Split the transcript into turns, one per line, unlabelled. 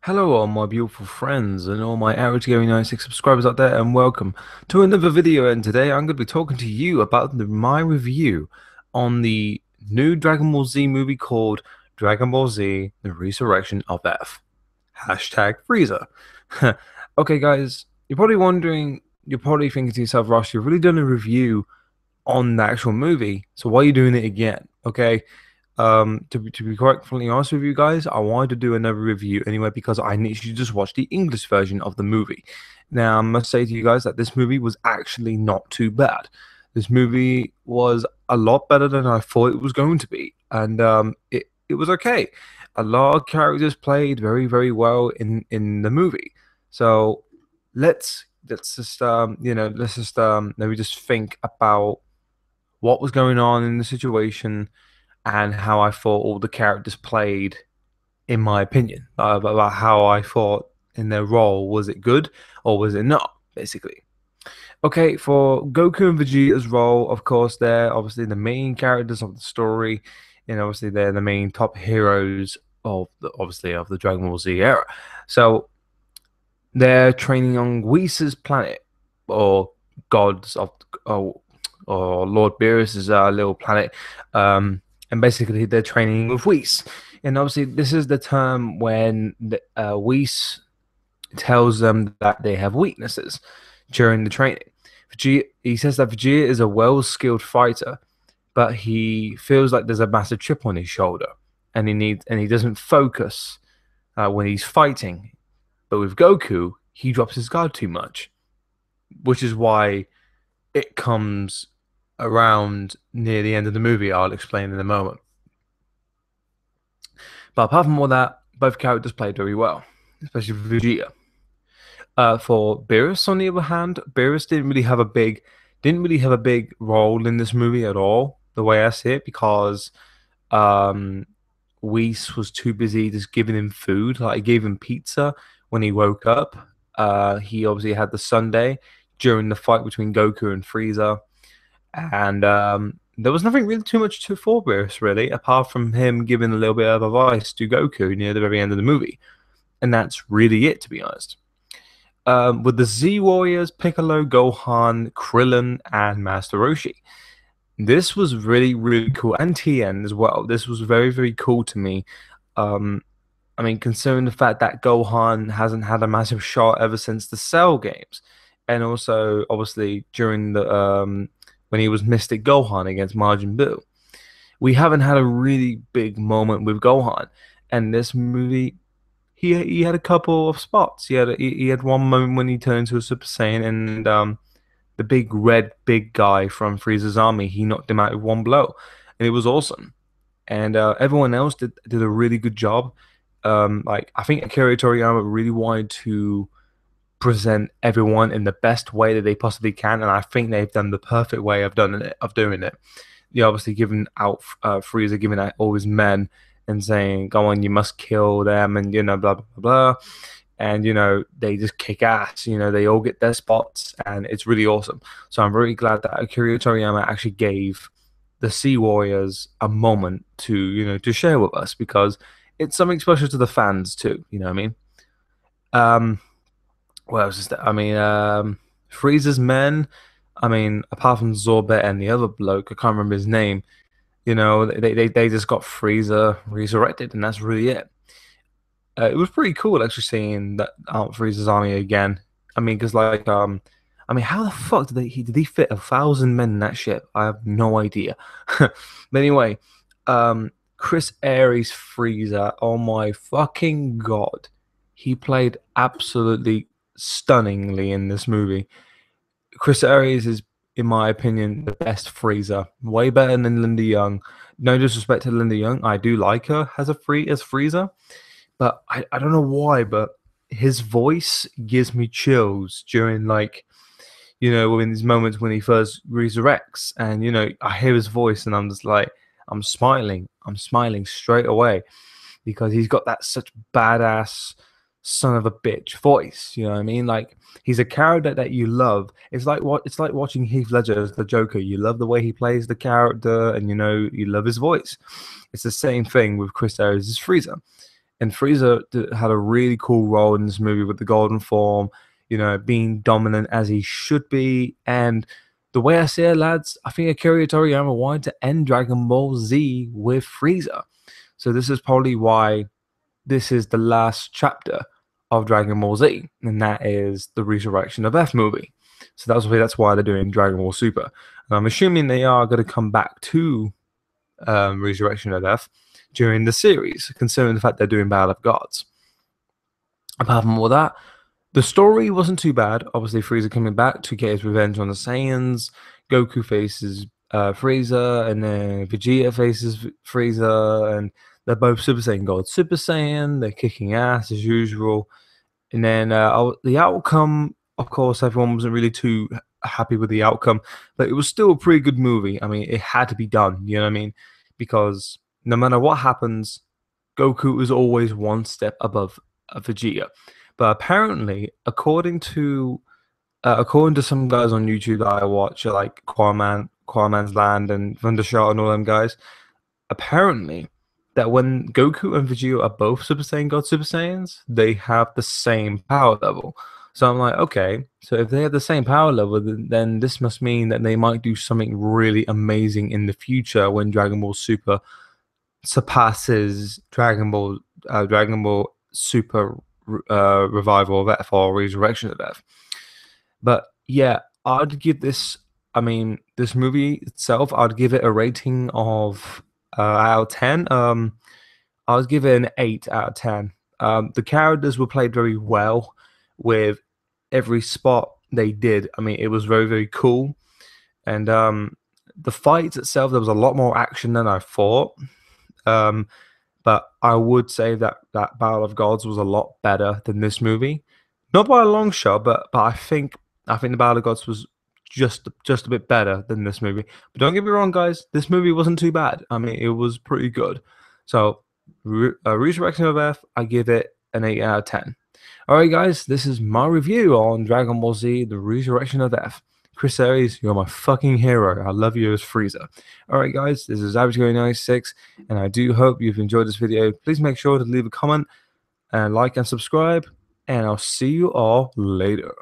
Hello, all my beautiful friends and all my average gaming 96 subscribers out there, and welcome to another video. And today I'm going to be talking to you about my review on the new Dragon Ball Z movie called Dragon Ball Z: The Resurrection of F. Hashtag Freezer. Okay, guys, you're probably thinking to yourself, Ross, you've really done a review on the actual movie, so why are you doing it again? Okay, to be quite frankly honest with you guys, I wanted to do another review anyway because I literally just watched the English version of the movie. Now, I must say to you guys that this movie was actually not too bad. This movie was a lot better than I thought it was going to be, and it was okay. A lot of characters played very, very well in the movie. So let's just let me just think about what was going on in the situation and how I thought all the characters played, in my opinion, about how I thought in their role. Was it good or was it not, basically? Okay, for Goku and Vegeta's role, of course, they're obviously the main characters of the story, and obviously they're the main top heroes of the Dragon Ball Z era. So they're training on Whis' planet, or gods of, or, or Lord Beerus's little planet. And basically they're training with Whis. And obviously this is the term when Whis tells them that they have weaknesses during the training. He says that Vegeta is a well-skilled fighter, but he feels like there's a massive chip on his shoulder, and he doesn't focus when he's fighting. But with Goku, he drops his guard too much, which is why it comes around near the end of the movie. I'll explain in a moment. But apart from all that, both characters played very well, especially Vegeta. For Beerus, on the other hand, Beerus didn't really have a big role in this movie at all, the way I see it, because um, Whis was too busy just giving him food. Like, he gave him pizza when he woke up. He obviously had the sundae during the fight between Goku and Frieza, and there was nothing really too much to for Beerus, really, apart from him giving a little bit of advice to Goku near the very end of the movie, and that's really it, to be honest. With the Z Warriors, Piccolo, Gohan, Krillin, and Master Roshi. This was really, really cool, and TN as well. This was very, very cool to me. Um, I mean, considering the fact that Gohan hasn't had a massive shot ever since the Cell games, and also obviously during the when he was Mystic Gohan against Majin Buu, we haven't had a really big moment with Gohan. And this movie, he had a couple of spots. He had one moment when he turned into a Super Saiyan, and the big guy from Frieza's army, he knocked him out with one blow, and it was awesome. And everyone else did a really good job. Like, I think Akira Toriyama really wanted to present everyone in the best way that they possibly can, and I think they've done the perfect way of doing it. You obviously giving out Frieza, giving out all his men and saying, "Go on, you must kill them," and blah blah blah. And they just kick ass. They all get their spots, and it's really awesome. So I'm really glad that Akira Toriyama actually gave the Sea Warriors a moment to share with us, because it's something special to the fans too. You know what I mean? Um, what else is that? I mean, Frieza's men. I mean, apart from Zorbet and the other bloke, I can't remember his name. They just got Frieza resurrected, and that's really it. It was pretty cool actually seeing that Aunt Frieza's army again. I mean, because I mean, how the fuck did he fit 1,000 men in that ship? I have no idea. But anyway, Chris Aries Frieza. Oh my fucking god, he played absolutely stunningly in this movie. Chris Aries is, in my opinion, the best Frieza. Way better than Linda Young. No disrespect to Linda Young, I do like her as Frieza, but I don't know why, but his voice gives me chills during, like, in these moments when he first resurrects, and I hear his voice and I'm just like, I'm smiling straight away, because he's got that such badass son of a bitch voice. You know what I mean? Like, he's a character that you love. It's like watching Heath Ledger as the Joker. You love the way he plays the character, and you love his voice. It's the same thing with Chris Aries' Frieza. And Frieza had a really cool role in this movie with the golden form, you know, being dominant as he should be. And the way I see it, lads, I think Akira Toriyama wanted to end Dragon Ball Z with Frieza. So this is probably why this is the last chapter of Dragon Ball Z, and that is the Resurrection of F movie. So that's why they're doing Dragon Ball Super. And I'm assuming they are going to come back to Resurrection of F during the series, considering the fact they're doing Battle of Gods. Apart from all that, the story wasn't too bad. Obviously, Frieza coming back to get his revenge on the Saiyans. Goku faces Frieza, and then Vegeta faces Frieza, and they're both Super Saiyan God, Super Saiyan. They're kicking ass as usual. And then the outcome, of course, everyone wasn't really too happy with the outcome, but it was still a pretty good movie. I mean, it had to be done, you know what I mean? Because no matter what happens, Goku is always one step above Vegeta. But apparently, according to some guys on YouTube that I watch, like Quaman's Land, and Thundershot, and all them guys, apparently that when Goku and Vegeta are both Super Saiyan God Super Saiyans, they have the same power level. So I'm like, okay, so if they have the same power level, then this must mean that they might do something really amazing in the future when Dragon Ball Super surpasses Dragon Ball Super Revival of F, or Resurrection of F. But yeah, I'd give this. I mean, this movie itself, I'd give it a rating of out of 10. I would give it an 8 out of 10. The characters were played very well with every spot they did. I mean, it was very, very cool. And the fights itself, there was a lot more action than I thought. But I would say that Battle of Gods was a lot better than this movie. Not by a long shot, but I think the Battle of Gods was just a bit better than this movie. But don't get me wrong, guys, this movie wasn't too bad. I mean, it was pretty good. So, Resurrection of F, I give it an 8 out of 10. Alright, guys, this is my review on Dragon Ball Z, The Resurrection of F. Chris Aries, you're my fucking hero. I love you as Frieza. Alright, guys, this is AverageGuy96, and I do hope you've enjoyed this video. Please make sure to leave a comment and like and subscribe, and I'll see you all later.